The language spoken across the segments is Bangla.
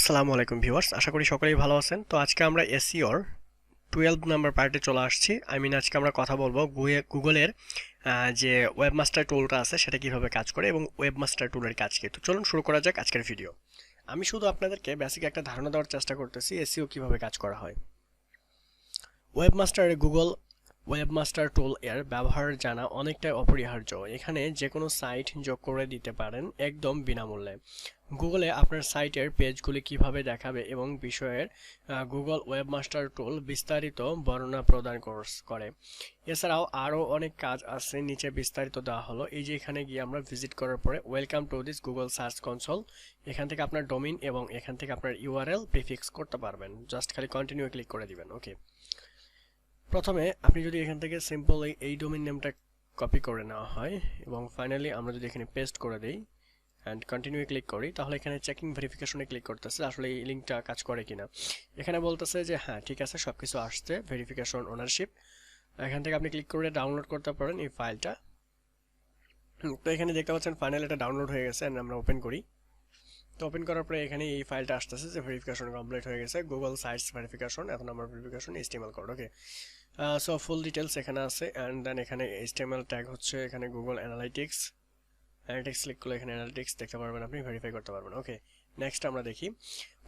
আসসালামু আলাইকুম ভিউয়ার্স, আশা করি সকলেই ভালো আছেন। তো আজকে আমরা এসইওর 12 নাম্বার পার্টে চলে আসছি। আজকে আমরা কথা বলবো গুগলের যে ওয়েবমাস্টার টুলটা আছে সেটা কিভাবে কাজ করে এবং ওয়েবমাস্টার টুলের কাজ কি। তো চলুন শুরু করা যাক আজকের ভিডিও। আমি শুধু আপনাদেরকে বেসিক একটা ধারণা দেওয়ার চেষ্টা করতেছি এসইও কিভাবে কাজ করা হয়। গুগল ওয়েবমাস্টার টুল এর ব্যবহার জানা অনেকটাই অপরিহার্য। এখানে যে কোনো সাইট যোগ করে দিতে পারেন একদম বিনামূল্যে। গুগলে আপনার সাইটের পেজগুলি কিভাবে দেখাবে এবং বিষয়ের গুগল ওয়েবমাস্টার টুল বিস্তারিত বর্ণনা প্রদান করে। এছাড়াও আরও অনেক কাজ আছে, নিচে বিস্তারিত দেওয়া হলো। এই যে এখানে গিয়ে আমরা ভিজিট করার পরে welcome to this Google search console, এখান থেকে আপনার ডোমেইন এবং এখান থেকে আপনার ইউআরএল প্রিফিক্স করতে পারবেন। জাস্ট খালি কন্টিনিউ ক্লিক করে দিবেন। ওকে, প্রথমে আপনি যদি এখান থেকে সিম্পল এই ডোমেইন নেমটা কপি করে নেওয়া হয় এবং ফাইনালি আমরা যদি এখানে পেস্ট করে দেই অ্যান্ড কন্টিনিউ ক্লিক করি, তাহলে এখানে চেকিং ভেরিফিকেশনে ক্লিক করতেছে আসলে এই লিঙ্কটা কাজ করে কিনা। এখানে বলতেছে যে হ্যাঁ ঠিক আছে, সব কিছু আসছে, ভেরিফিকেশন ওনারশিপ। এখান থেকে আপনি ক্লিক করে ডাউনলোড করতে পারেন এই ফাইলটা। তো এখানে দেখতে পাচ্ছেন ফাইনালি এটা ডাউনলোড হয়ে গেছে। আমরা ওপেন করি। তো ওপেন করার পরে এখানে এই ফাইলটা আসতেছে যে ভেরিফিকেশন কমপ্লিট হয়ে গেছে, গুগল সাইটস ভেরিফিকেশন, এখন আমার ভেরিফিকেশন HTML কোড। ওকে, সো ফুল ডিটেলস এখানে আছে অ্যান্ড দেন এখানে HTML ট্যাগ হচ্ছে এখানে গুগল অ্যানালিটিক্স ক্লিক করলে এখানে অ্যানালিটিক্স দেখতে পারবেন, আপনি ভেরিফাই করতে পারবেন। ওকে, নেক্সট আমরা দেখি।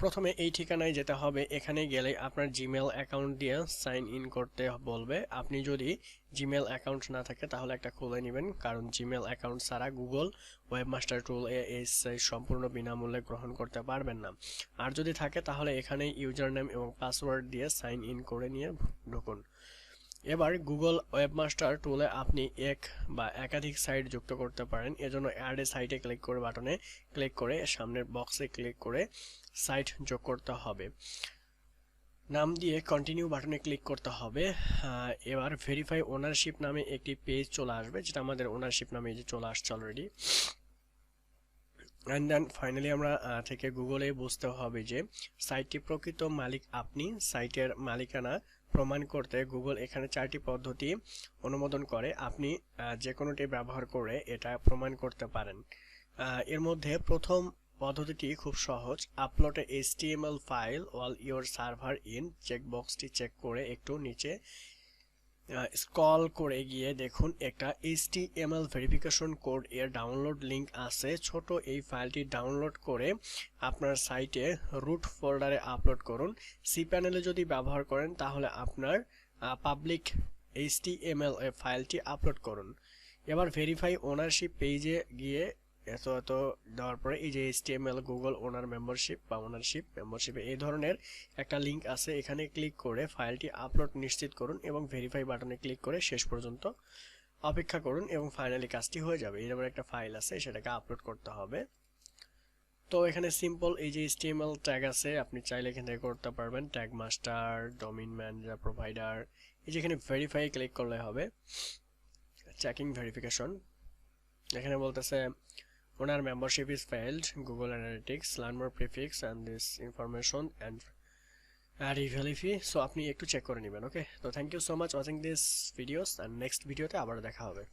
প্রথমে এই ঠিকানায় যেতে হবে। এখানে গেলে আপনার জিমেল অ্যাকাউন্ট দিয়ে সাইন ইন করতে বলবে। আপনি যদি জিমেল অ্যাকাউন্ট না থাকে তাহলে একটা খুলে নেবেন, কারণ জিমেল অ্যাকাউন্ট ছাড়া গুগল ওয়েবমাস্টার টুল এই সম্পূর্ণ বিনামূল্যে গ্রহণ করতে পারবেন না। আর যদি থাকে তাহলে এখানে ইউজার নেম এবং পাসওয়ার্ড দিয়ে সাইন ইন করে নিয়ে ঢুকুন। এবার গুগল ওয়েবমাস্টার টুলে আপনি এক বা একাধিক সাইট যুক্ত করতে পারেন। এজন্য অ্যাড এ সাইটে ক্লিক করে বাটনে ক্লিক করে সামনের বক্সে ক্লিক করে সাইট যোগ করতে হবে। নাম দিয়ে কন্টিনিউ বাটনে ক্লিক করতে হবে। এবার ভেরিফাই ওনারশিপ নামে একটি পেজ চলে আসবে, যেটা আমাদের ওনারশিপ নামে যে চলে আসছে অলরেডি। অ্যান্ড দেন ফাইনালি আমরা থেকে গুগলে বুঝতে হবে যে সাইটটি প্রকৃত মালিক আপনি। সাইটের মালিকানা প্রমাণ করতে গুগল এখানে 4টি পদ্ধতি অনুমোদন করে। আপনি যে কোনোটি ব্যবহার করে এটা প্রমাণ করতে পারেন। এর মধ্যে প্রথম পদ্ধতিটি খুব সহজ, upload a HTML file all your server in. চেকবক্সটি চেক করে একটু নিচে স্ক্রল করে গিয়ে দেখুন একটা HTML ভেরিফিকেশন কোড এর ডাউনলোড লিংক আছে। ছোট এই ফাইলটি ডাউনলোড করে আপনার সাইটে রুট ফোল্ডারে আপলোড করুন। cPanel এ যদি ব্যবহার করেন তাহলে আপনার পাবলিক HTML ফাইলটি আপলোড করুন। এবার ভেরিফাই ওনারশিপ পেজে গিয়ে এত দেওয়ার পরে এই যে HTML গুগল ওনার মেম্বারশিপ বা ওনারশিপ মেম্বারশিপে এই ধরনের একটা লিংক আছে, এখানে ক্লিক করে ফাইলটি আপলোড নিশ্চিত করুন এবং ভেরিফাই বাটনে ক্লিক করে শেষ পর্যন্ত অপেক্ষা করুন এবং ফাইনালি কাজটি হয়ে যাবে। এরপর একটা ফাইল আছে, সেটাকে আপলোড করতে হবে। তো এখানে সিম্পল এই যে HTML ট্যাগ আছে, আপনি চাইলে এখান থেকে করতে পারবেন tag master, domain manager, provider. এই যে এখানে ভেরিফাই ক্লিক করলে হবে। চেকিং ভেরিফিকেশন, এখানে বলতেছে owner membership is failed, Google Analytics, learn more prefix and this information and revalue fee. So আপনি একটু চেক করে নেবেন। ওকে, তো thank you so much watching this videos, and next ভিডিওতে আবার দেখা হবে।